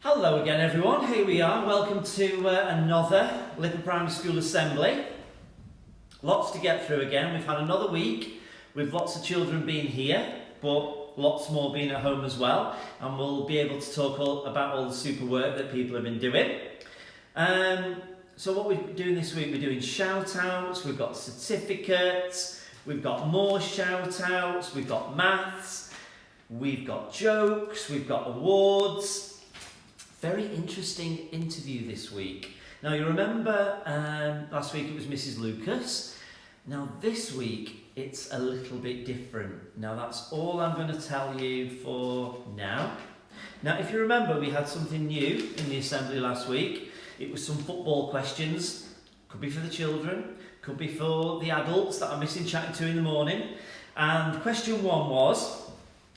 Hello again everyone, here we are, welcome to another LIPA Primary School Assembly. Lots to get through again, we've had another week with lots of children being here, but lots more being at home as well, and we'll be able to talk about all the super work that people have been doing. So what we're doing this week, we're doing shout outs, we've got certificates, we've got more shout outs, we've got maths, we've got jokes, we've got awards. Very interesting interview this week. Now you remember last week it was Mrs. Lucas. Now this week it's a little bit different. Now that's all I'm going to tell you for now. Now if you remember, we had something new in the assembly last week. It was some football questions. Could be for the children, could be for the adults that I'm missing chatting to in the morning. And question one was,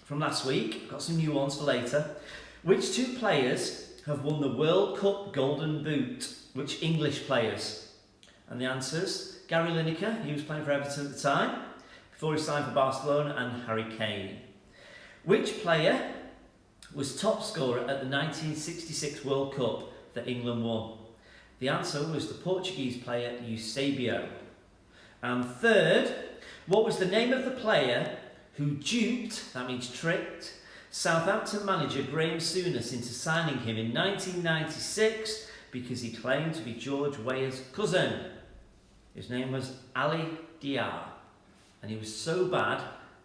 from last week, got some new ones for later. Which two players have won the World Cup Golden Boot? Which English players? And the answers: Gary Lineker, he was playing for Everton at the time, before he signed for Barcelona, and Harry Kane. Which player was top scorer at the 1966 World Cup that England won? The answer was the Portuguese player Eusebio. And third, what was the name of the player who duped, that means tricked, Southampton manager Graham Souness into signing him in 1996 because he claimed to be George Weah's cousin? His name was Ali Diar, and he was so bad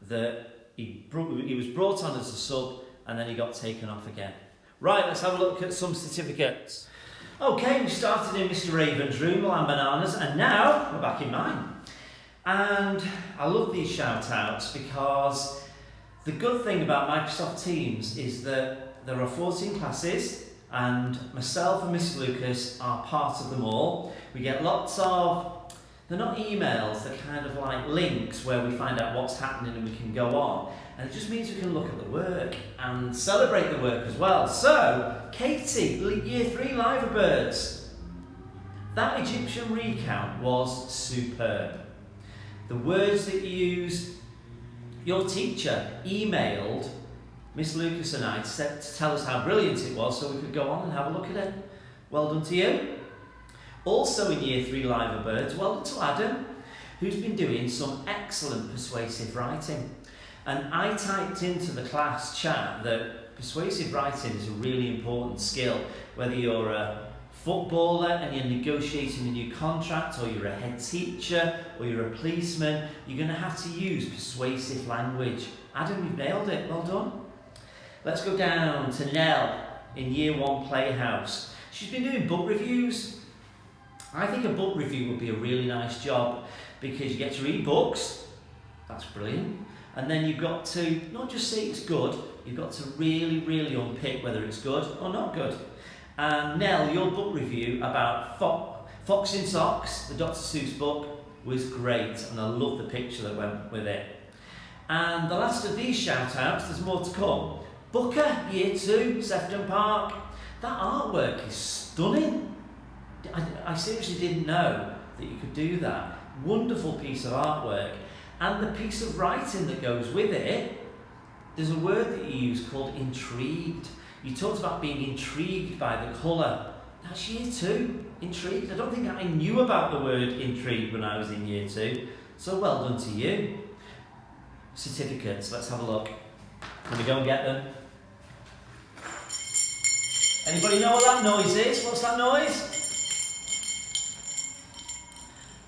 that he was brought on as a sub and then he got taken off again. Right, let's have a look at some certificates. Okay, we started in Mr. Raven's room, Lamb Bananas, and now we're back in mine. And I love these shout outs because the good thing about Microsoft Teams is that there are 14 classes and myself and Mrs. Lucas are part of them all. We get lots of, they're not emails, they're kind of like links where we find out what's happening and we can go on. And it just means we can look at the work and celebrate the work as well. So, Katie, Year 3 Liver Birds. That Egyptian recount was superb. The words that you used, your teacher emailed Miss Lucas and I to tell us how brilliant it was so we could go on and have a look at it. Well done to you. Also in Year 3 Liver Birds, well done to Adam, who's been doing some excellent persuasive writing. And I typed into the class chat that persuasive writing is a really important skill, whether you're a footballer and you're negotiating a new contract, or you're a head teacher, or you're a policeman, you're going to have to use persuasive language. Adam, you've nailed it, well done. Let's go down to Nell in Year 1 Playhouse. She's been doing book reviews. I think a book review would be a really nice job because you get to read books, that's brilliant, and then you've got to not just say it's good, you've got to really unpick whether it's good or not good. And Nell, your book review about Fox in Socks, the Dr. Seuss book, was great, and I love the picture that went with it. And the last of these shout-outs, there's more to come. Booker, Year 2, Sefton Park. That artwork is stunning. I seriously didn't know that you could do that. Wonderful piece of artwork. And the piece of writing that goes with it, there's a word that you use called intrigued. You talked about being intrigued by the colour. That's Year 2, intrigued. I don't think I knew about the word intrigued when I was in Year 2. So well done to you. Certificates, let's have a look. Can we go and get them? Anybody know what that noise is? What's that noise?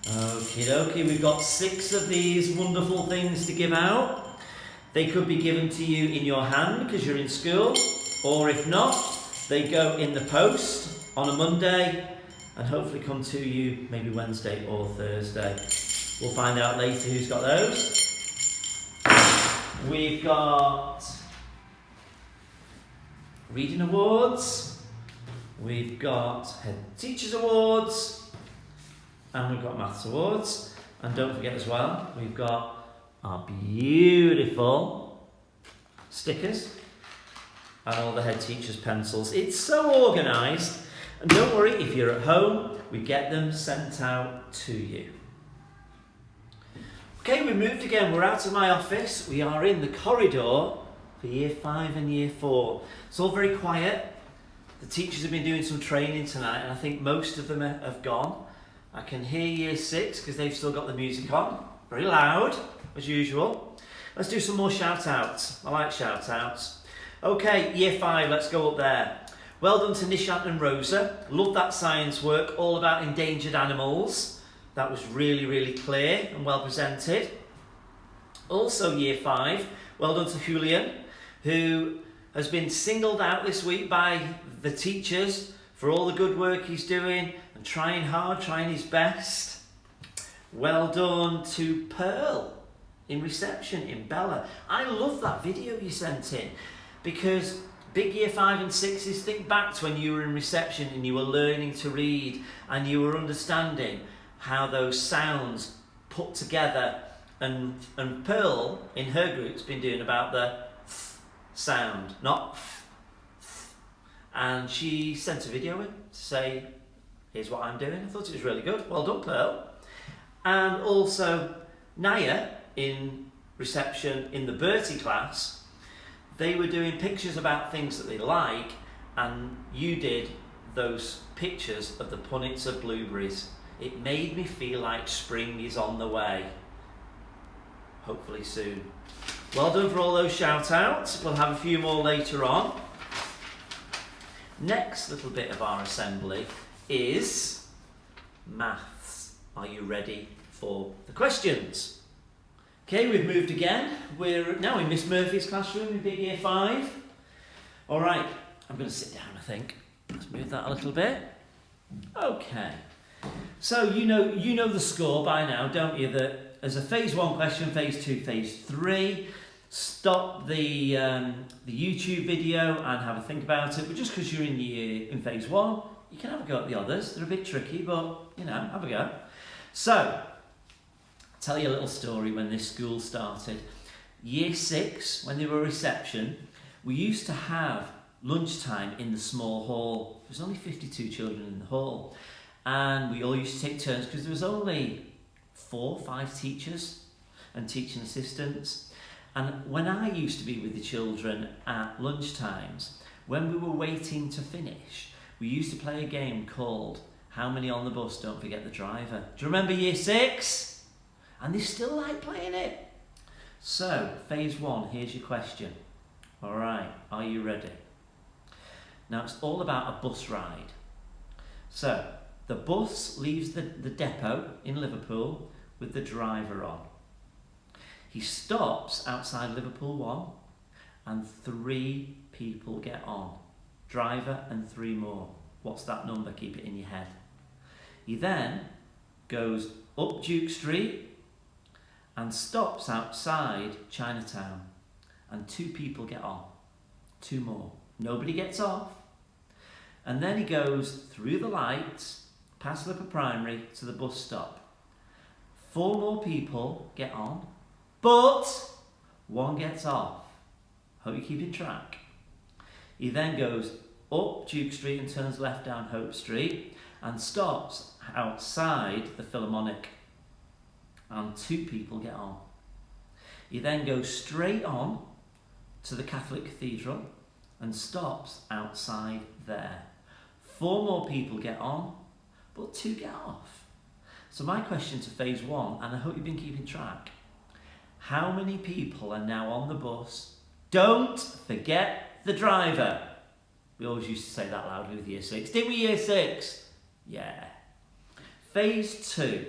Okie dokie, we've got 6 of these wonderful things to give out. They could be given to you in your hand because you're in school. Or if not, they go in the post on a Monday and hopefully come to you maybe Wednesday or Thursday. We'll find out later who's got those. We've got Reading Awards, we've got Head Teachers Awards, and we've got Maths Awards. And don't forget as well, we've got our beautiful stickers and all the head teachers' pencils. It's so organised, and don't worry, if you're at home, we get them sent out to you. Okay, we moved again, we're out of my office, we are in the corridor for Year 5 and Year 4. It's all very quiet, The teachers have been doing some training tonight, and I think most of them have gone. I can hear Year 6 because they've still got the music on. Very loud, as usual. Let's do some more shout-outs. I like shout-outs. Okay, Year 5, let's go up there. Well done to Nishant and Rosa. Love that science work, all about endangered animals. That was really, really clear and well presented. Also Year 5, well done to Julian, who has been singled out this week by the teachers for all the good work he's doing and trying hard, trying his best. Well done to Pearl in reception in Bella. I love that video you sent in because big Year 5 and 6s, think back to when you were in reception and you were learning to read and you were understanding how those sounds put together, and Pearl in her group's been doing about the sound, not and she sent a video in to say, here's what I'm doing. I thought it was really good. Well done, Pearl. And also Naya in reception in the Bertie class, they were doing pictures about things that they like, and you did those pictures of the punnets of blueberries. It made me feel like spring is on the way. Hopefully soon. Well done for all those shout outs. We'll have a few more later on. Next little bit of our assembly is maths. Are you ready for the questions? Okay, we've moved again. We're now in Miss Murphy's classroom in big Year 5. All right, I'm going to sit down, I think. Let's move that a little bit. Okay. So you know the score by now, don't you? That as a phase 1 question, phase 2, phase 3. Stop the YouTube video and have a think about it. But just because you're in phase 1, you can have a go at the others. They're a bit tricky, but have a go. So, I'll tell you a little story when this school started. Year 6, when they were reception, we used to have lunchtime in the small hall. There was only 52 children in the hall. And we all used to take turns because there was only 4 or 5 teachers and teaching assistants. And when I used to be with the children at lunchtimes, when we were waiting to finish, we used to play a game called How Many on the Bus Don't Forget the Driver. Do you remember Year 6? And they still like playing it. So, phase 1, here's your question. All right, are you ready? Now, it's all about a bus ride. So, the bus leaves the depot in Liverpool with the driver on. He stops outside Liverpool 1 and 3 people get on. Driver and 3 more. What's that number? Keep it in your head. He then goes up Duke Street and stops outside Chinatown and 2 people get on. 2 more. Nobody gets off. And then he goes through the lights, past LIPA Primary to the bus stop. 4 more people get on. But 1 gets off. Hope you're keeping track. He then goes up Duke Street and turns left down Hope Street and stops outside the Philharmonic. And 2 people get on. He then goes straight on to the Catholic Cathedral and stops outside there. 4 more people get on, but 2 get off. So my question to phase 1, and I hope you've been keeping track, how many people are now on the bus? Don't forget the driver. We always used to say that loudly with Year 6. Did we, Year 6? Yeah. Phase 2.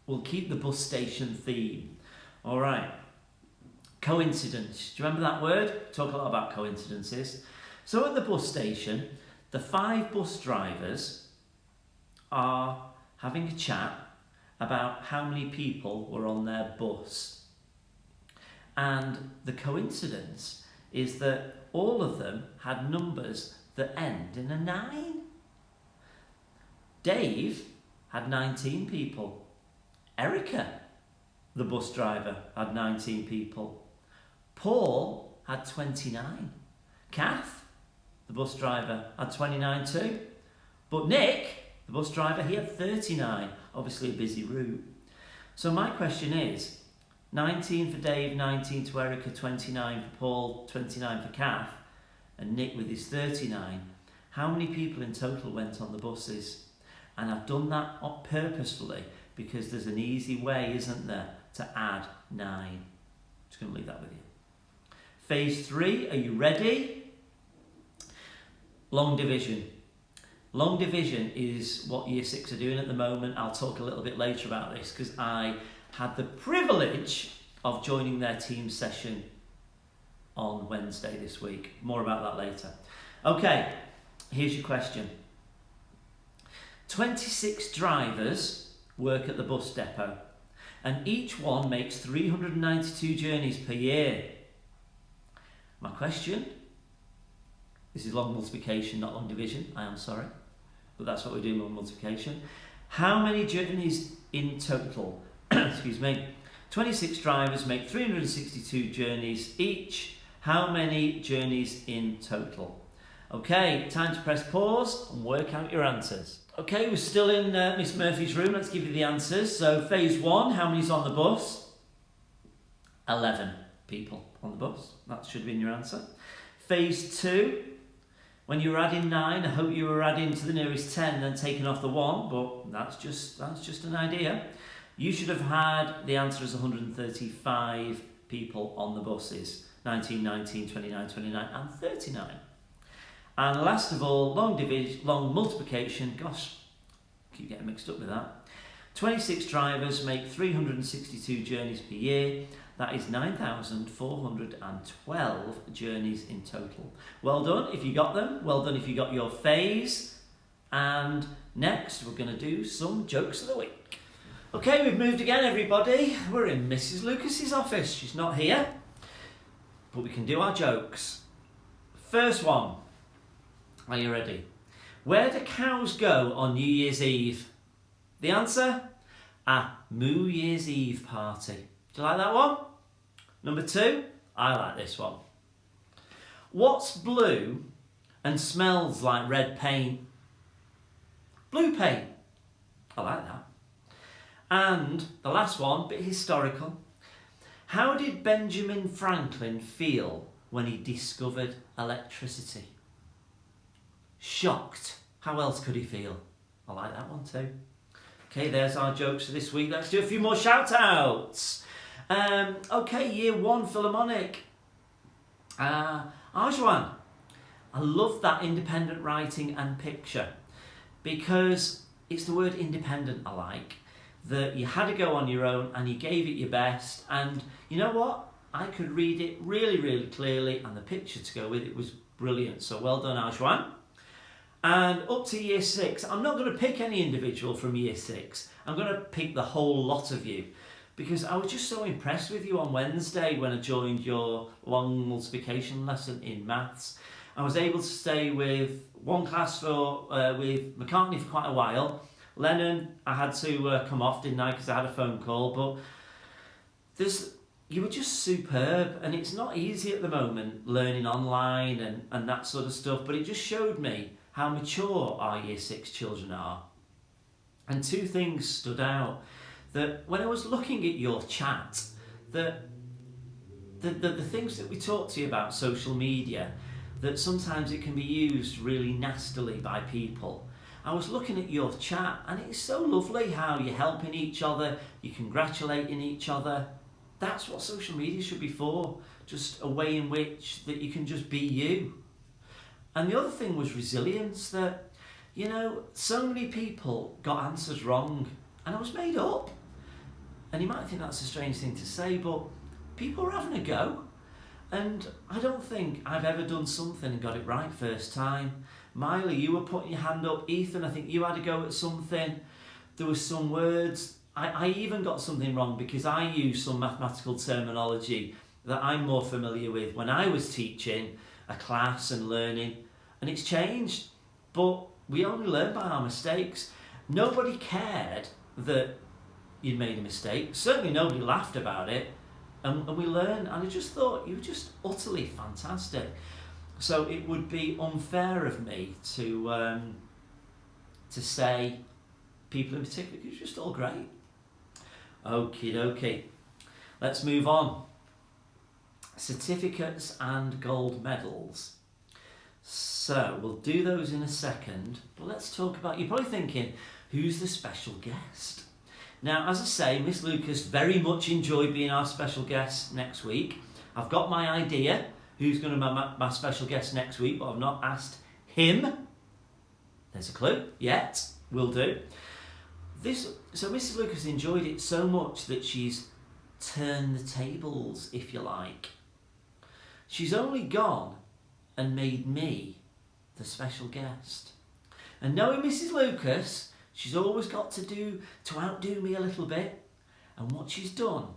We'll keep the bus station theme. All right. Coincidence. Do you remember that word? Talk a lot about coincidences. So at the bus station, the 5 bus drivers are having a chat about how many people were on their bus. And the coincidence is that all of them had numbers that end in a 9. Dave had 19 people. Erica, the bus driver, had 19 people. Paul had 29. Kath, the bus driver, had 29 too. But Nick, the bus driver, he had 39. Obviously a busy route. So my question is, 19 for Dave, 19 to Erica, 29 for Paul, 29 for Kath, and Nick with his 39. How many people in total went on the buses? And I've done that purposefully because there's an easy way, isn't there, to add 9. Just going to leave that with you. Phase 3, are you ready? Long division. Long division is what Year 6 are doing at the moment. I'll talk a little bit later about this because I had the privilege of joining their team session on Wednesday this week. More about that later. Okay, here's your question. 26 drivers work at the bus depot and each one makes 392 journeys per year. My question, this is long multiplication, not long division, I am sorry, but that's what we do, long multiplication. How many journeys in total? Excuse me. 26 drivers make 362 journeys each. How many journeys in total? Okay, time to press pause and work out your answers. Okay, we're still in Miss Murphy's room. Let's give you the answers. So phase 1, how many's on the bus? 11 people on the bus. That should be in your answer. Phase 2, when you were adding 9, I hope you were adding to the nearest 10 then taking off the 1, but that's just an idea. You should have had the answer as 135 people on the buses. 19, 19, 29, 29 and 39. And last of all, long multiplication, gosh, keep getting mixed up with that. 26 drivers make 362 journeys per year. That is 9,412 journeys in total. Well done if you got them. Well done if you got your phase. And next, we're going to do some jokes of the week. Okay, we've moved again, everybody. We're in Mrs. Lucas's office. She's not here, but we can do our jokes. First one. Are you ready? Where do cows go on New Year's Eve? The answer? A Moo Year's Eve party. Do you like that one? Number 2, I like this one. What's blue and smells like red paint? Blue paint. I like that. And the last one, bit historical. How did Benjamin Franklin feel when he discovered electricity? Shocked. How else could he feel? I like that one too. Okay, there's our jokes for this week. Let's do a few more shout outs. Okay, Year 1 Philharmonic. Arjwan, I love that independent writing and picture because it's the word independent I like. That you had to go on your own and you gave it your best, and you know what? I could read it really, really clearly and the picture to go with it was brilliant. So well done, Arjwan. And up to Year 6, I'm not going to pick any individual from Year 6. I'm going to pick the whole lot of you because I was just so impressed with you on Wednesday when I joined your long multiplication lesson in maths. I was able to stay with one class with McCartney for quite a while. Lennon, I had to come off, didn't I, because I had a phone call, but you were just superb, and it's not easy at the moment learning online and that sort of stuff, but it just showed me how mature our Year 6 children are. And 2 things stood out. That when I was looking at your chat, that the things that we talked to you about social media, that sometimes it can be used really nastily by people. I was looking at your chat and it's so lovely how you're helping each other, you're congratulating each other. That's what social media should be for, just a way in which that you can just be you. And the other thing was resilience, that, you know, so many people got answers wrong and I was made up. And you might think that's a strange thing to say, but people are having a go. And I don't think I've ever done something and got it right first time. Miley, you were putting your hand up. Ethan, I think you had a go at something. There were some words. I even got something wrong because I used some mathematical terminology that I'm more familiar with when I was teaching a class and learning, and it's changed. But we only learn by our mistakes. Nobody cared that you'd made a mistake. Certainly nobody laughed about it. And we learned, and I just thought you were just utterly fantastic. So it would be unfair of me to say people in particular, because you're just all great. Okie dokie. Let's move on. Certificates and gold medals. So So we'll do those in a second, but let's talk about, you're probably thinking, who's the special guest? Now, as I say, Miss Lucas very much enjoyed being our special guest next week. I've got my idea who's going to be my special guest next week, but I've not asked him. There's a clue. Yet. Will do. So Mrs. Lucas enjoyed it so much that she's turned the tables, if you like. She's only gone and made me the special guest. And knowing Mrs. Lucas, she's always got to outdo me a little bit. And what she's done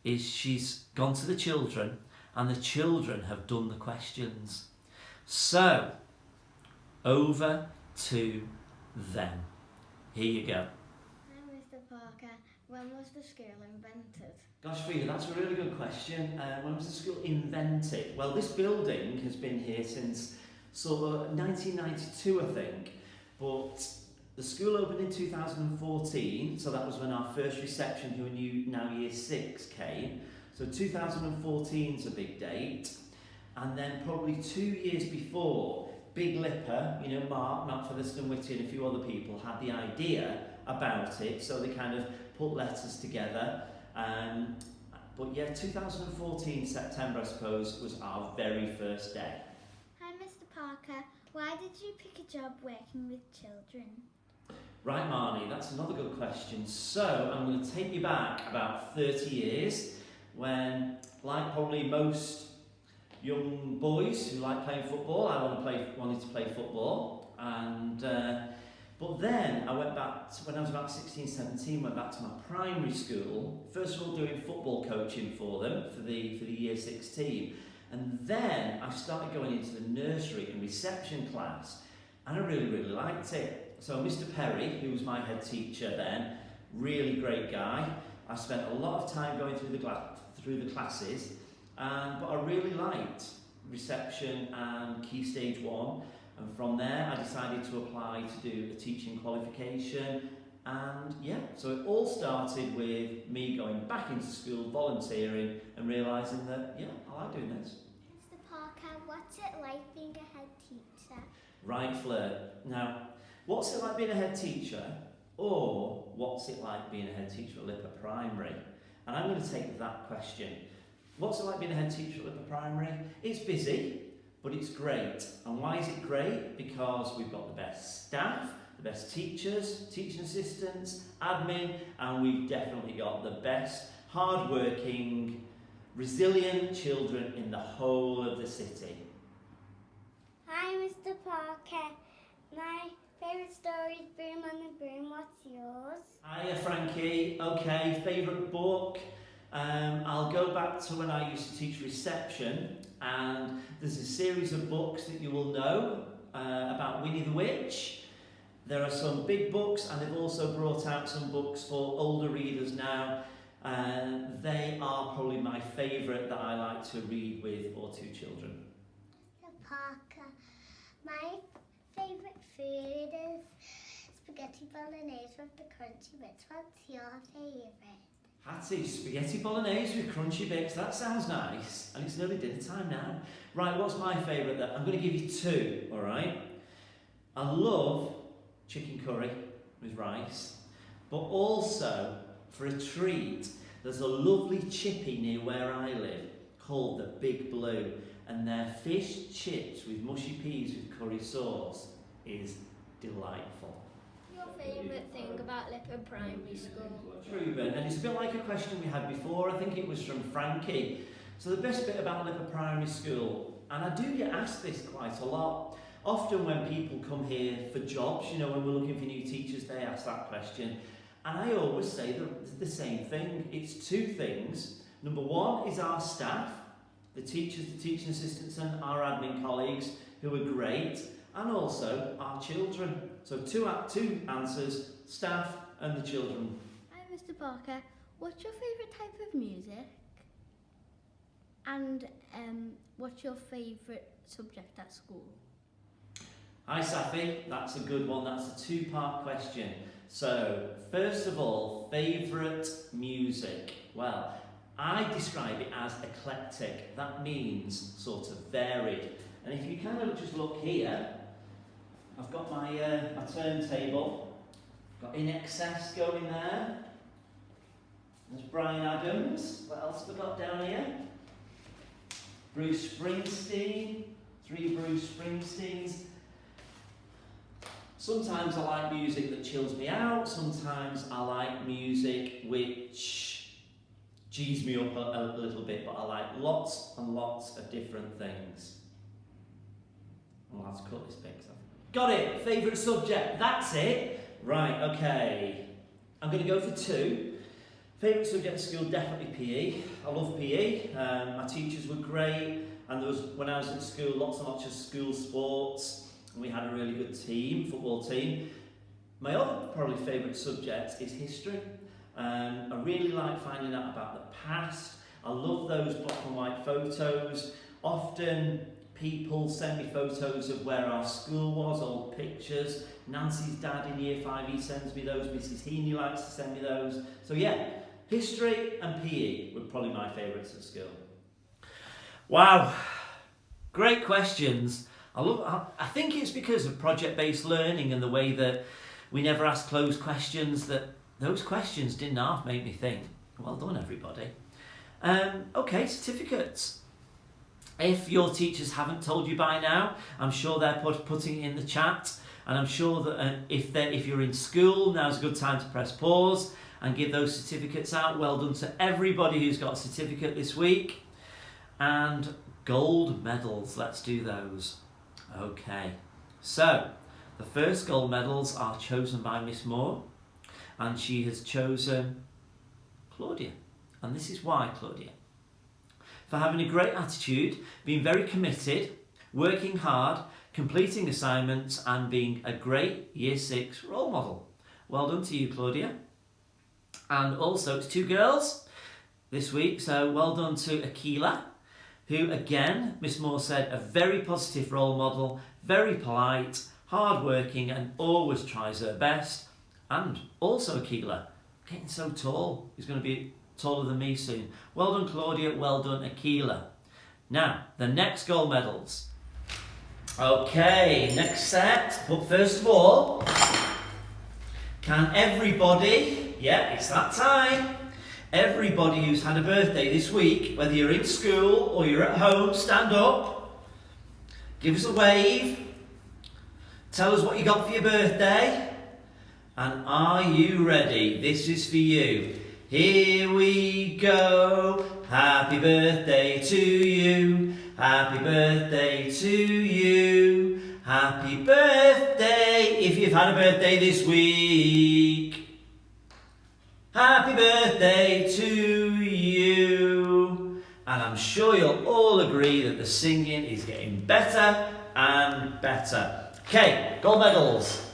is she's gone to the children, and the children have done the questions. So, over to them. Here you go. Hi, Mr. Parker. When was the school invented? Gosh, Frida, that's a really good question. When was the school invented? Well, this building has been here since sort of 1992, I think. But the school opened in 2014, so that was when our first reception, who are now year 6, came. So 2014 is a big date. And then probably 2 years before, Big LIPA, Mark Featherstone Whitty and a few other people had the idea about it, so they kind of put letters together. But yeah, 2014 September, I suppose, was our very first day. Hi, Mr. Parker. Why did you pick a job working with children? Right, Marnie, that's another good question. So I'm going to take you back about 30 years when, like probably most young boys who like playing football, I wanted to play football. But then I went back, when I was about 16, 17, went back to my primary school, first of all doing football coaching for them, for the year 6 team. And then I started going into the nursery and reception class, and I really, really liked it. So Mr. Perry, who was my head teacher then, really great guy. I spent a lot of time going through the classes, but I really liked reception and Key Stage 1. And from there, I decided to apply to do a teaching qualification. And yeah, so it all started with me going back into school, volunteering, and realising that, yeah, I like doing this. Mr. Parker, what's it like being a head teacher? Right, Fleur. Now, what's it like being a head teacher? Or what's it like being a head teacher at LIPA Primary? And I'm going to take that question. What's it like being a head teacher at LIPA Primary? It's busy, but it's great. And why is it great? Because we've got the best staff, the best teachers, teaching assistants, admin, and we've definitely got the best, hard-working, resilient children in the whole of the city. Hi, Mr. Parker. My favourite story is Boom on the Broom. What's yours? Hiya, Frankie. Okay, favourite book? I'll go back to when I used to teach reception, and there's a series of books that you will know about Winnie the Witch. There are some big books, and they've also brought out some books for older readers now. They are probably my favourite that I like to read with or to children. Mr. Parker, my favourite food is spaghetti bolognese with the crunchy bits. What's your favourite? Hattie, spaghetti bolognese with crunchy bits. That sounds nice. And it's nearly dinner time now. Right, what's my favourite then? I'm going to give you 2, all right? I love chicken curry with rice. But also, for a treat, there's a lovely chippy near where I live called the Big Blue. And their fish chips with mushy peas with curry sauce is delightful. Your favourite thing about LIPA Primary School? Ruben, and it's a bit like a question we had before. I think it was from Frankie. So the best bit about LIPA Primary School, and I do get asked this quite a lot, often when people come here for jobs, when we're looking for new teachers, they ask that question. And I always say the same thing. It's 2 things. Number 1 is our staff, the teachers, the teaching assistants and our admin colleagues, who are great, and also our children. So 2 answers, staff and the children. Hi, Mr. Parker. What's your favourite type of music? And what's your favourite subject at school? Hi Safi, that's a good one. That's a 2-part question. So, first of all, favourite music. Well, I describe it as eclectic. That means sort of varied. And if you kind of just look here, I've got my turntable. Got In Excess going there. There's Brian Adams. What else have we got down here? Bruce Springsteen. 3 Bruce Springsteens. Sometimes I like music that chills me out. Sometimes I like music which G's me up a little bit, but I like lots and lots of different things. I'll have to cut this bit. Got it! Favourite subject, that's it! Right, okay. I'm going to go for 2. Favourite subject at school, definitely PE. I love PE. My teachers were great, and there was, when I was at school, lots and lots of school sports, and we had a really good team, football team. My other probably favourite subject is history. I really like finding out about the past. I love those black and white photos. Often people send me photos of where our school was, old pictures. Nancy's dad in year 5, he sends me those. Mrs. Heaney likes to send me those. So yeah, history and PE were probably my favourites at school. Wow, great questions. I think it's because of project-based learning and the way that we never ask closed questions that those questions didn't half make me think. Well done, everybody. Okay, certificates. If your teachers haven't told you by now, I'm sure they're putting it in the chat, and I'm sure that if you're in school, now's a good time to press pause and give those certificates out. Well done to everybody who's got a certificate this week. And gold medals, let's do those. Okay, so the first gold medals are chosen by Miss Moore, and she has chosen Claudia. And this is why, Claudia. For having a great attitude, being very committed, working hard, completing assignments, and being a great Year 6 role model. Well done to you, Claudia. And also to 2 girls this week, so well done to Akila, who again, Miss Moore said, a very positive role model, very polite, hard-working, and always tries her best. And also Akila, getting so tall, he's going to be taller than me soon. Well done, Claudia. Well done, Akila. Now, the next gold medals. Okay, next set. But first of all, can everybody, yeah, it's that time. Everybody who's had a birthday this week, whether you're in school or you're at home, stand up. Give us a wave. Tell us what you got for your birthday. And are you ready? This is for you. Here we go. Happy birthday to you. Happy birthday to you. Happy birthday if you've had a birthday this week. Happy birthday to you. And I'm sure you'll all agree that the singing is getting better and better. Okay, gold medals.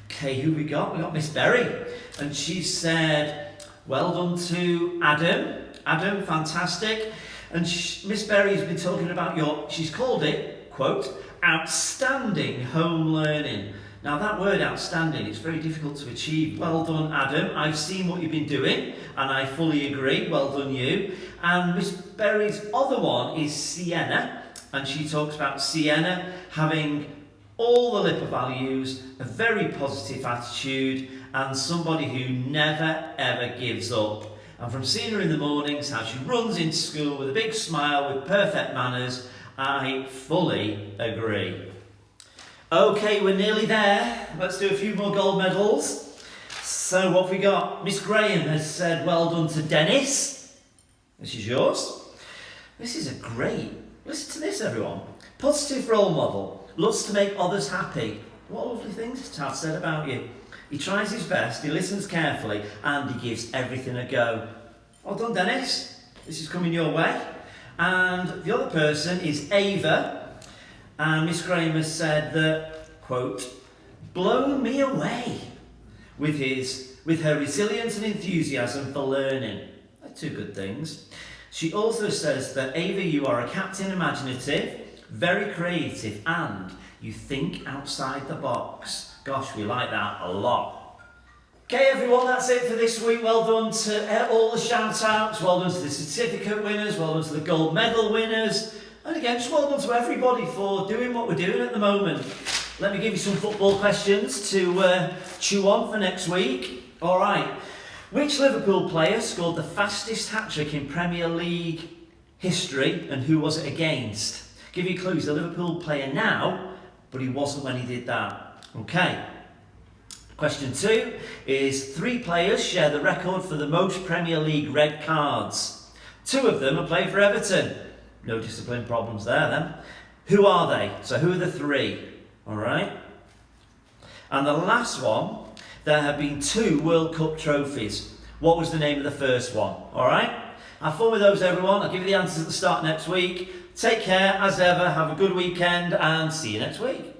Okay, who we got? We got Miss Berry. And she said, well done to Adam. Adam, fantastic. And Miss Berry's been talking about she's called it, quote, outstanding home learning. Now that word outstanding, it's very difficult to achieve. Well done, Adam. I've seen what you've been doing, and I fully agree. Well done, you. And Miss Berry's other one is Sienna, and she talks about Sienna having all the LIPA values, a very positive attitude, and somebody who never ever gives up. And from seeing her in the mornings, how she runs into school with a big smile, with perfect manners, I fully agree. Okay, we're nearly there. Let's do a few more gold medals. So what have we got? Miss Graham has said, well done to Dennis. This is yours. This is a great, listen to this everyone. Positive role model. Loves to make others happy. What lovely things Tad said about you. He tries his best, he listens carefully, and he gives everything a go. Well done, Dennis. This is coming your way. And the other person is Ava. And Miss Graham has said that, quote, blown me away with her resilience and enthusiasm for learning. They're 2 good things. She also says that, Ava, you are a captain imaginative, very creative, and you think outside the box. Gosh, we like that a lot. Okay, everyone, that's it for this week. Well done to all the shout-outs. Well done to the certificate winners. Well done to the gold medal winners. And again, just well done to everybody for doing what we're doing at the moment. let me give you some football questions to chew on for next week. All right. Which Liverpool player scored the fastest hat-trick in Premier League history, and who was it against? Give you clues. The Liverpool player now, but he wasn't when he did that. Okay. Question 2 is 3 players share the record for the most Premier League red cards. 2 of them are played for Everton. No discipline problems there then. Who are they? So who are the 3? All right. And the last one, there have been 2 World Cup trophies. What was the name of the first one? All right. Have fun with those, everyone. I'll give you the answers at the start next week. Take care, as ever. Have a good weekend and see you next week.